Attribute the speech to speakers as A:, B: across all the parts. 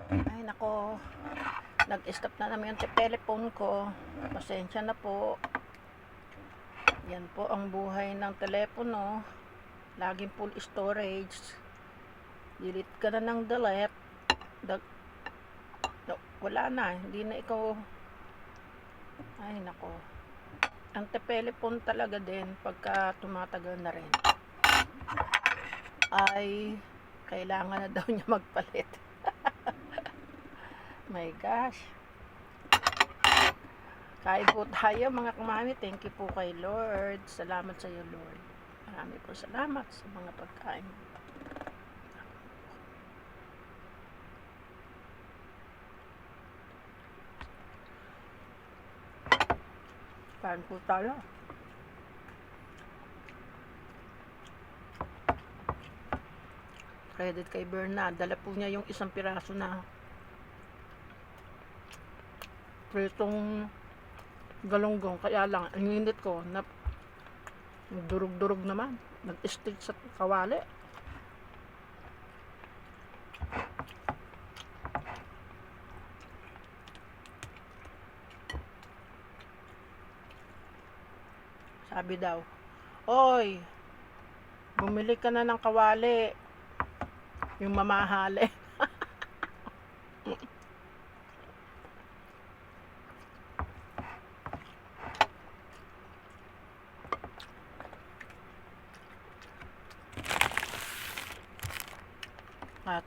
A: Ay nako, nag-stop na naman yung telephone ko. Pasensya na po. Yan po ang buhay ng telepono. Laging full storage. Delete ka na ng delete. Wala na, hindi na ikaw. Ay nako. Ang telephone talaga din pagka tumatagal na rin ay kailangan na daw niya magpalit. My gosh. Kain po tayo mga kumami. Thank you po kay Lord. Salamat sa iyo, Lord. Marami po salamat sa mga pagkain. Kain po tayo. Credit kay Bernard. Dala po niya yung isang piraso na pritong galunggong. Kaya lang, ang init ko na durug-durug naman. Nag-stick sa kawali. Sabi daw, oy, bumili ka na ng kawali. Yung mamahali.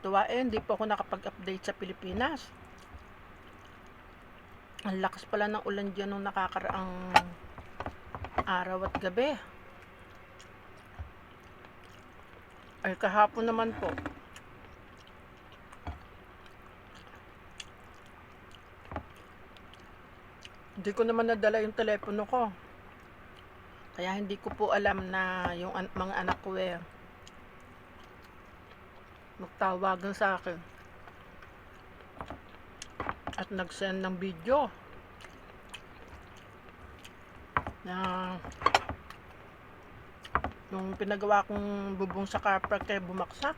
A: Tuwain, hindi po ako nakapag-update sa Pilipinas. Ang lakas pala ng ulan dyan nung nakakaraang araw at gabi. Ay kahapon naman po. Hindi ko naman nadala yung telepono ko. Kaya hindi ko po alam na yung mga anak ko magtawagan sa akin at nag-send ng video na nung pinagawa kong bubong sa carpet kaya bumaksak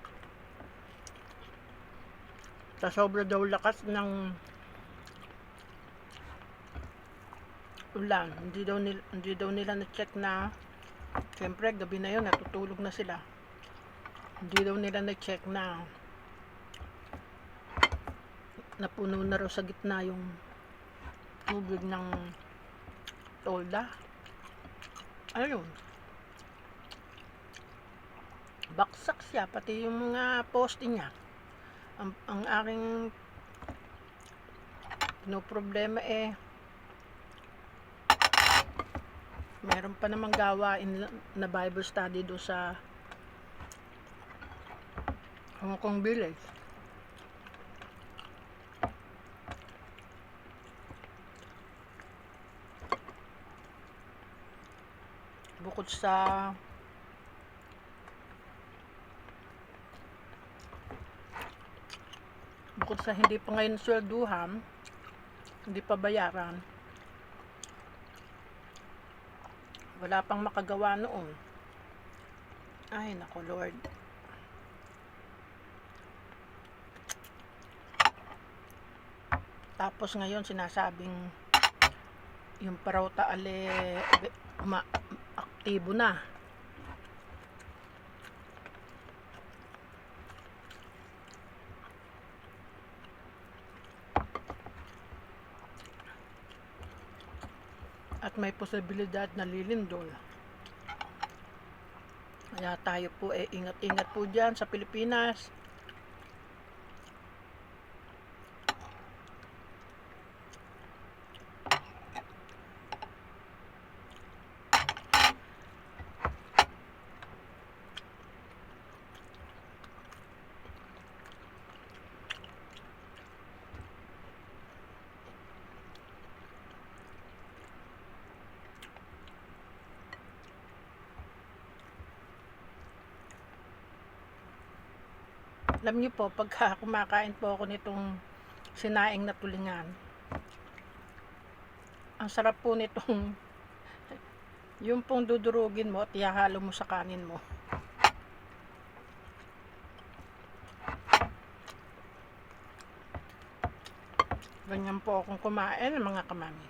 A: sa sobra daw lakas ng ulan. Hindi daw nila na-check na, siyempre gabi na yun, natutulog na sila. Hindi daw nila na-check na napuno na raw sa gitna yung tubig ng tolda. Ayun, baksak siya, pati yung mga poste niya. Ang aking no problema meron pa namang gawain na Bible study do sa Hong Kong Village. Bukod sa hindi pa ngayon swelduhan, hindi pa bayaran, wala pang makagawa noon. Ay nako Lord. Tapos ngayon sinasabing yung parauta aktibo na. At may posibilidad na lilindol. Kaya tayo po ingat-ingat po dyan sa Pilipinas. Alam niyo po, pagka kumakain po ako nitong sinaing na tulingan, ang sarap po nitong yung pong dudurugin mo at ihahalo mo sa kanin mo. Ganyan po akong kumain, mga kamami.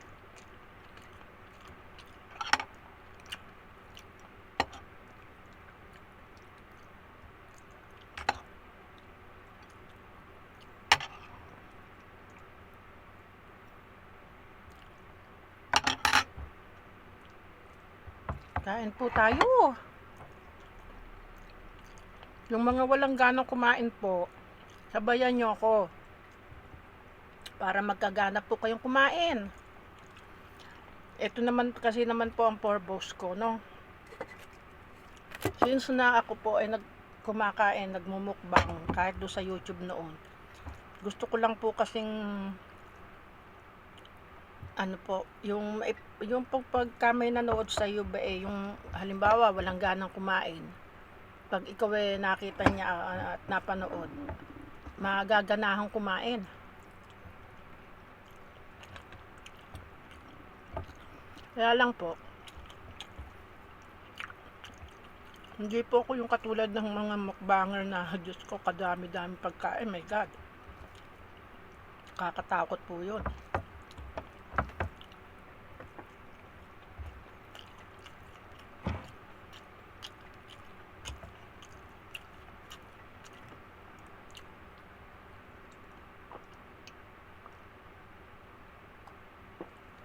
A: Kain po tayo. Yung mga walang ganang kumain po, sabayan nyo ako para magkagana po kayong kumain. Ito naman kasi naman po ang purpose ko, no? Since na ako po ay kumakain, nagmumukbang kahit do sa YouTube noon. Gusto ko lang po kasing ano po, yung pagka may nanood sa iyo ba yung halimbawa walang ganang kumain. Pag ikaw nakita niya at napanood, magaganahan kumain. Kaya lang po, hindi po ako yung katulad ng mga mukbanger na Diyos ko, kadami-dami pagkain, my God. Kakatakot po yun.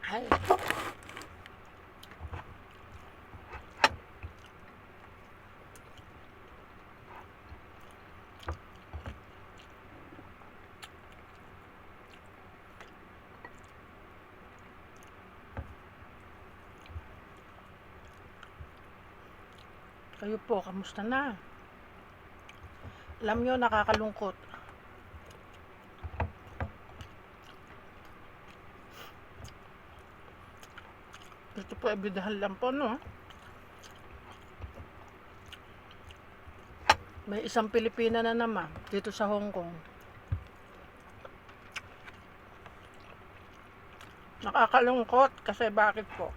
A: Ay. Kayo po, kamusta na? Alam nyo, nakakalungkot. Ito po, ebidahan lang po, no? May isang Pilipina na naman dito sa Hong Kong. Nakakalungkot kasi bakit po?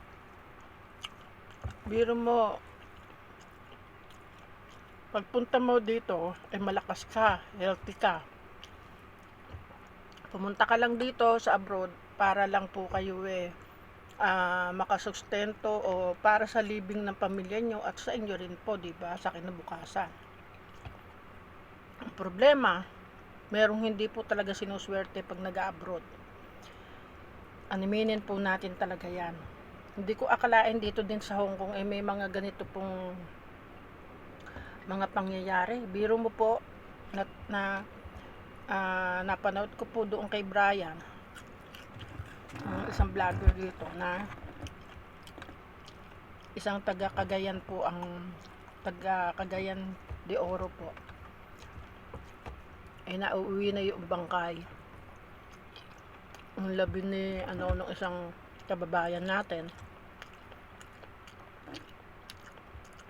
A: Biro mo, pagpunta mo dito, malakas ka, healthy ka. Pumunta ka lang dito sa abroad para lang po kayo makasustento o para sa living ng pamilya nyo at sa inyo rin po, diba? Sa kinabukasan. Ang problema, merong hindi po talaga sinuswerte pag nag-abroad. Animinin po natin talaga yan. Hindi ko akalain dito din sa Hong Kong may mga ganito pong mga pangyayari. Biro mo po napanood ko po doon kay Brian, isang vlogger dito na isang taga Cagayan po, ang taga Cagayan de Oro po, nauuwi na yung bangkay. Ang labi ni nung isang kababayan natin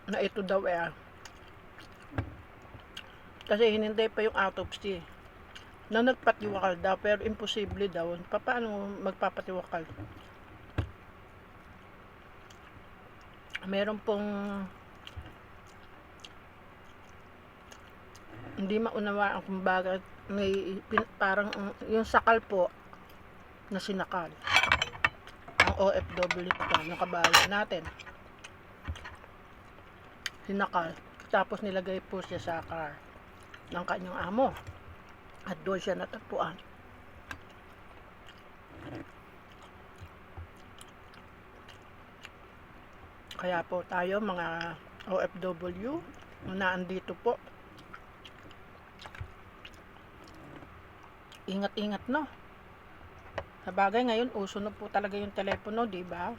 A: na ito daw kasi hinintay pa yung autopsy na nagpatiwakal daw, pero imposible daw. Paano magpapatiwakal? Meron pong hindi maunawaan kung bakit may parang yung sakal po na sinakal ang OFW po, yung kabayan natin, sinakal, tapos nilagay po siya sa car ng kanyang amo at doon siya natagpuan. Kaya po tayo mga OFW na andito po, ingat-ingat, no? Sa bagay ngayon, uso na po talaga yung telepono, di ba?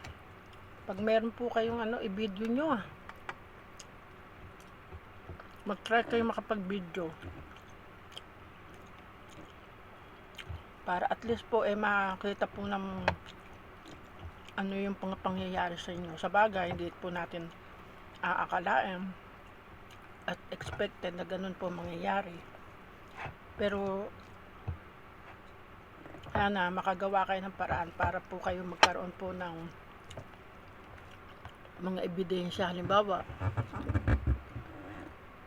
A: Pag meron po kayong i-video nyo, mag-try kayo makapag-video para at least po makita po ng yung pangyayari sa inyo. Sa bagay, hindi po natin aakalain at expected na ganun po mangyayari. Pero sana makagawa kayo ng paraan para po kayo magkaroon po ng mga ebidensya. Halimbawa,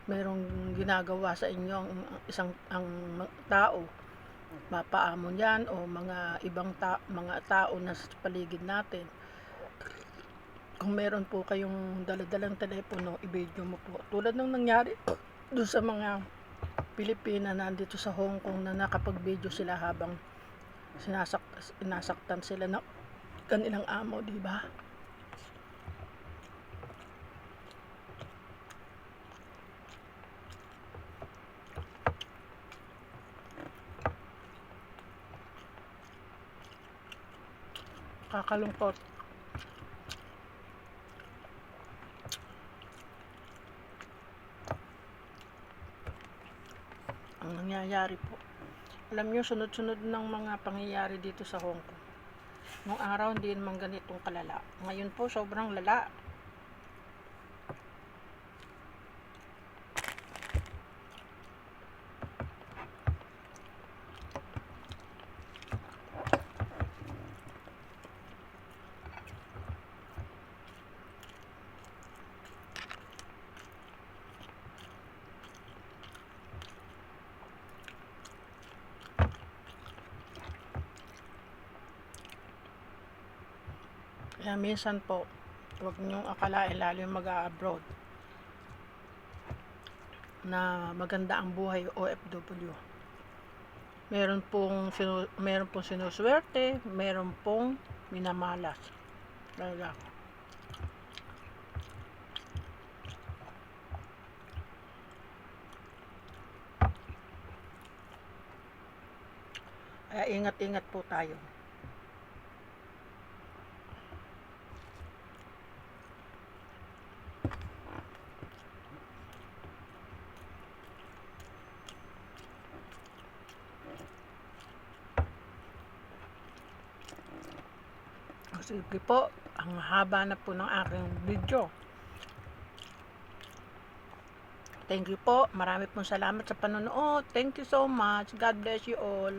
A: merong ginagawa sa inyo ang tao mapaamon yan o mga ibang mga tao na sa paligid natin. Kung meron po kayong daladalang telepono, i-video mo po. Tulad ng nangyari doon sa mga Pilipina na nandito sa Hong Kong na nakapag-video sila habang sinasaktan sila ng kanilang amo, di ba? Kakalungkot. Ang nangyayari po. Alam nyo, sunod-sunod ng mga pangyayari dito sa Hong Kong. Nung araw, hindi naman ganitong kalala. Ngayon po, sobrang lala. Kaya minsan po, huwag niyong akalain lalo yung mag-abroad na maganda ang buhay OFW. Meron pong sinuswerte, meron pong minamalas. Talaga. Kaya ingat-ingat po tayo. Sige po, ang haba na po ng aking video. Thank you po. Marami pong salamat sa panonood. Thank you so much. God bless you all.